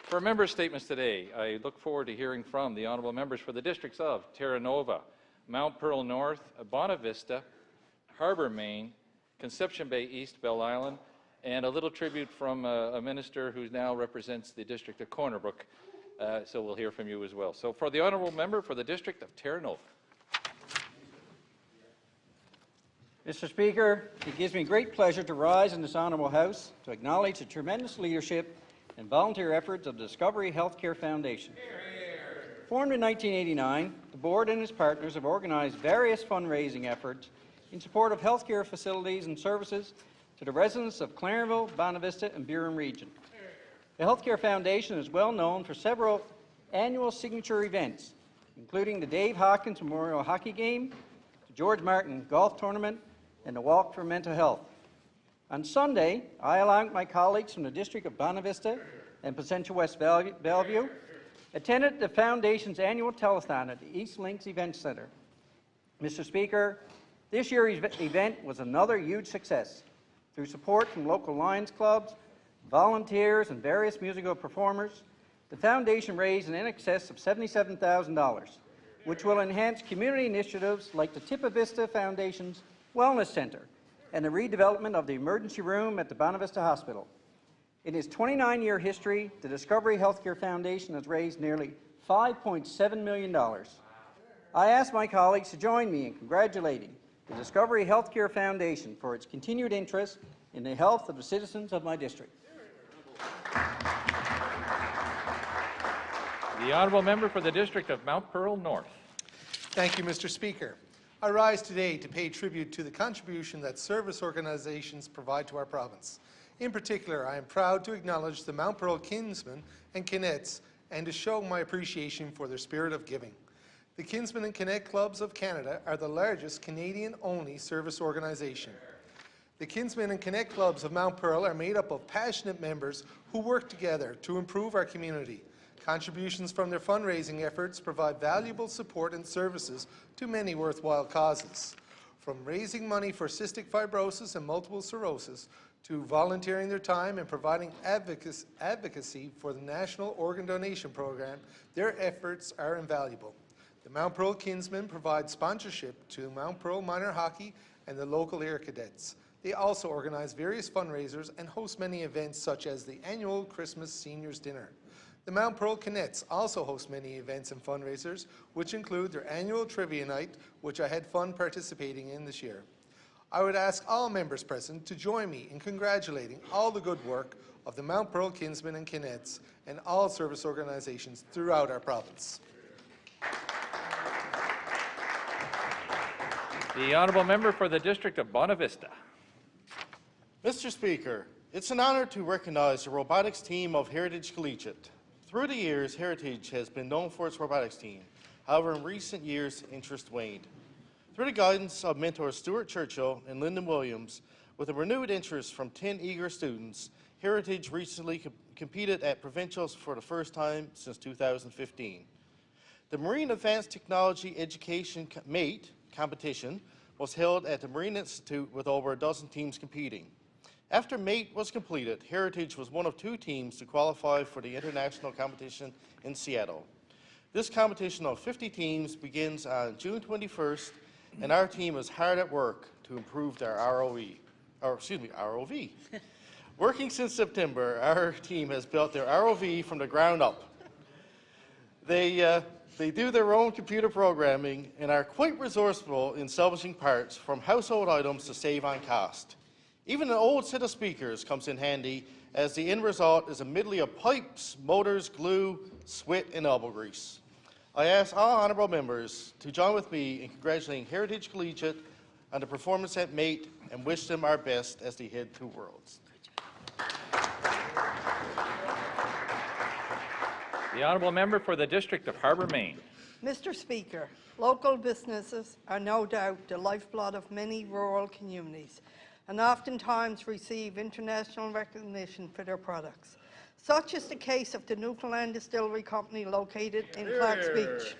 For member statements today, I look forward to hearing from the honourable members for the districts of Terra Nova, Mount Pearl North, Bonavista, Harbour Main, Conception Bay East, Bell Island, and a little tribute from a minister who now represents the district of Corner Brook. So we'll hear from you as well. So for the honourable member for the district of Terra Nova. Mr. Speaker, it gives me great pleasure to rise in this honourable House to acknowledge the tremendous leadership and volunteer efforts of the Discovery Healthcare Foundation. Formed in 1989, the board and its partners have organised various fundraising efforts in support of healthcare facilities and services to the residents of Clarenville, Bonavista and Burin region. The Healthcare Foundation is well known for several annual signature events, including the Dave Hawkins Memorial Hockey Game, the George Martin Golf Tournament, and the Walk for Mental Health. On Sunday, I, along with my colleagues from the District of Bonavista and Placentia West Bellevue, attended the Foundation's annual telethon at the East Links Event Centre. Mr. Speaker, this year's event was another huge success. Through support from local Lions clubs, volunteers, and various musical performers, the Foundation raised in excess of $77,000, which will enhance community initiatives like the Tipa Vista Foundation's Wellness Centre and the redevelopment of the emergency room at the Bonavista Hospital. In its 29-year history, the Discovery Healthcare Foundation has raised nearly $5.7 million. I ask my colleagues to join me in congratulating the Discovery Healthcare Foundation for its continued interest in the health of the citizens of my district. The honourable member for the district of Mount Pearl North. Thank you, Mr. Speaker. I rise today to pay tribute to the contribution that service organizations provide to our province. In particular, I am proud to acknowledge the Mount Pearl Kinsmen and Kinettes and to show my appreciation for their spirit of giving. The Kinsmen and Kinette Clubs of Canada are the largest Canadian-only service organization. The Kinsmen and Kinette Clubs of Mount Pearl are made up of passionate members who work together to improve our community. Contributions from their fundraising efforts provide valuable support and services to many worthwhile causes. From raising money for cystic fibrosis and multiple sclerosis to volunteering their time and providing advocacy for the National Organ Donation Program, their efforts are invaluable. The Mount Pearl Kinsmen provide sponsorship to Mount Pearl Minor Hockey and the local Air Cadets. They also organize various fundraisers and host many events such as the annual Christmas Seniors Dinner. The Mount Pearl Kinettes also host many events and fundraisers, which include their annual Trivia Night, which I had fun participating in this year. I would ask all members present to join me in congratulating all the good work of the Mount Pearl Kinsmen and Kinettes and all service organizations throughout our province. The honourable member for the district of Bonavista. Mr. Speaker, it's an honour to recognise the robotics team of Heritage Collegiate. Through the years, Heritage has been known for its robotics team. However, in recent years, interest waned. Through the guidance of mentors Stuart Churchill and Lyndon Williams, with a renewed interest from 10 eager students, Heritage recently competed at provincials for the first time since 2015. The Marine Advanced Technology Education MATE competition was held at the Marine Institute with over a dozen teams competing. After MATE was completed, Heritage was one of 2 teams to qualify for the international competition in Seattle. This competition of 50 teams begins on June 21st, and our team is hard at work to improve their ROV. Working since September, our team has built their ROV from the ground up. They do their own computer programming and are quite resourceful in salvaging parts from household items to save on cost. Even an old set of speakers comes in handy, as the end result is a medley of pipes, motors, glue, sweat, and elbow grease. I ask all honourable members to join with me in congratulating Heritage Collegiate on the performance at MATE and wish them our best as they head to Worlds. The honourable member for the district of Harbour Main. Mr. Speaker, local businesses are no doubt the lifeblood of many rural communities and oftentimes receive international recognition for their products. Such is the case of the Newfoundland Distillery Company located in Clark's Beach.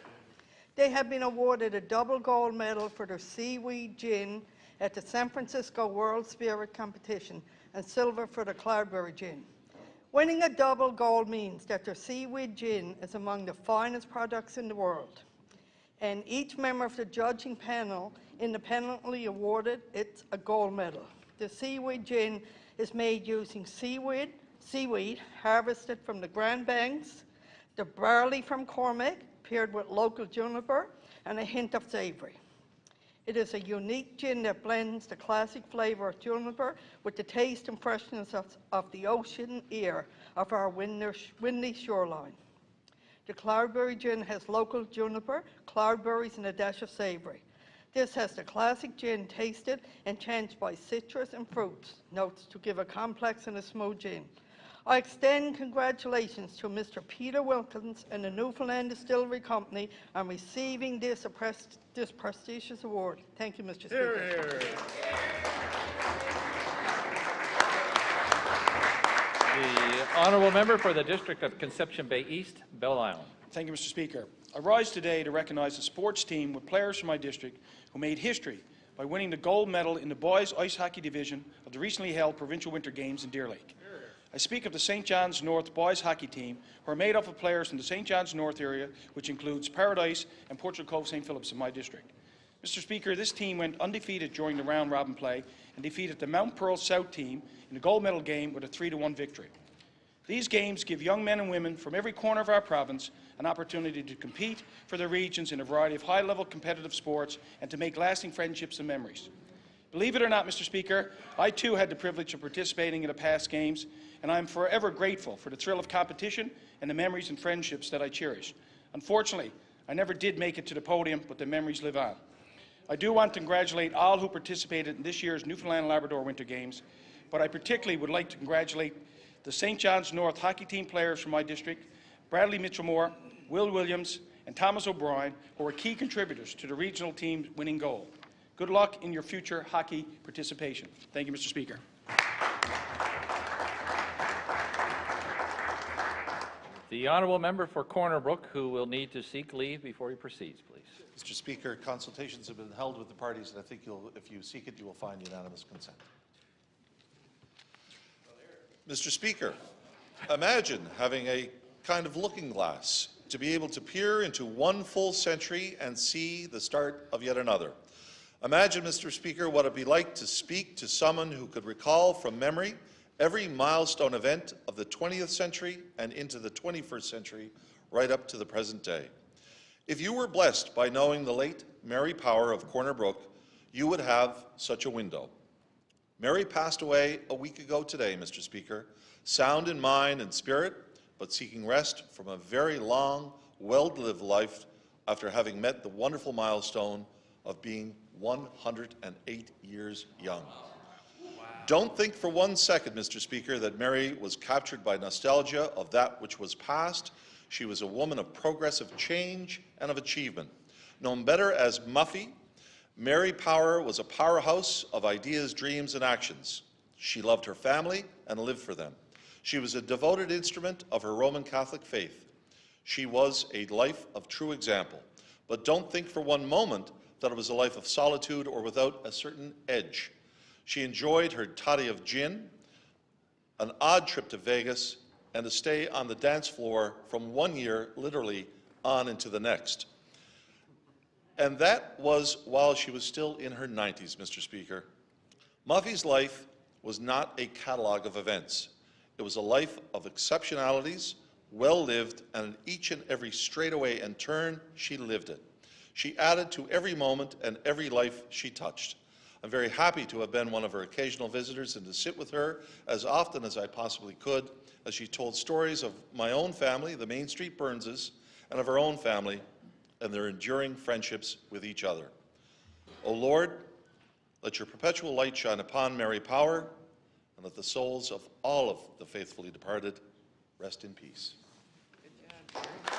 They have been awarded a double gold medal for their seaweed gin at the San Francisco World Spirit Competition and silver for the Cloudberry gin. Winning a double gold means that their seaweed gin is among the finest products in the world, and each member of the judging panel independently awarded it a gold medal. The seaweed gin is made using seaweed harvested from the Grand Banks, the barley from Cormac, paired with local juniper, and a hint of savory. It is a unique gin that blends the classic flavor of juniper with the taste and freshness of the ocean air of our windy shoreline. The cloudberry gin has local juniper, cloudberries, and a dash of savory. This has the classic gin tasted and changed by citrus and fruits notes to give a complex and a smooth gin. I extend congratulations to Mr. Peter Wilkins and the Newfoundland Distillery Company on receiving this prestigious award. Thank you, Mr. Speaker. Hear, hear. The honourable member for the District of Conception Bay East, Belle Island. Thank you, Mr. Speaker. I rise today to recognize a sports team with players from my district who made history by winning the gold medal in the boys ice hockey division of the recently held Provincial Winter Games in Deer Lake. I speak of the St. John's North boys hockey team, who are made up of players from the St. John's North area, which includes Paradise and Portrait Cove St. Phillips in my district. Mr. Speaker, this team went undefeated during the round-robin play and defeated the Mount Pearl South team in the gold medal game with a 3-1 victory. These games give young men and women from every corner of our province an opportunity to compete for their regions in a variety of high-level competitive sports and to make lasting friendships and memories. Believe it or not, Mr. Speaker, I too had the privilege of participating in the past games, and I am forever grateful for the thrill of competition and the memories and friendships that I cherish. Unfortunately, I never did make it to the podium, but the memories live on. I do want to congratulate all who participated in this year's Newfoundland and Labrador Winter Games, but I particularly would like to congratulate the St. John's North hockey team players from my district, Bradley Mitchell-Moore, Will Williams, and Thomas O'Brien, who were key contributors to the regional team winning gold. Good luck in your future hockey participation. Thank you, Mr. Speaker. The honourable member for Corner Brook, who will need to seek leave before he proceeds, please. Mr. Speaker, consultations have been held with the parties, and I think if you seek it, you will find unanimous consent. Mr. Speaker, imagine having a kind of looking glass to be able to peer into one full century and see the start of yet another. Imagine, Mr. Speaker, what it would be like to speak to someone who could recall from memory every milestone event of the 20th century and into the 21st century, right up to the present day. If you were blessed by knowing the late Mary Power of Corner Brook, you would have such a window. Mary passed away a week ago today, Mr. Speaker, sound in mind and spirit, but seeking rest from a very long, well-lived life after having met the wonderful milestone of being 108 years young. Don't think for one second, Mr. Speaker, that Mary was captured by nostalgia of that which was past. She was a woman of progressive change and of achievement. Known better as Muffy, Mary Power was a powerhouse of ideas, dreams, and actions. She loved her family and lived for them. She was a devoted instrument of her Roman Catholic faith. She was a life of true example. But don't think for one moment that it was a life of solitude or without a certain edge. She enjoyed her toddy of gin, an odd trip to Vegas, and a stay on the dance floor from one year, literally, on into the next. And that was while she was still in her 90s, Mr. Speaker. Muffy's life was not a catalogue of events. It was a life of exceptionalities, well-lived, and in each and every straightaway and turn, she lived it. She added to every moment and every life she touched. I'm very happy to have been one of her occasional visitors and to sit with her as often as I possibly could as she told stories of my own family, the Main Street Burnses, and of her own family and their enduring friendships with each other. O Lord, let your perpetual light shine upon Mary Power, and let the souls of all of the faithfully departed rest in peace. Good job.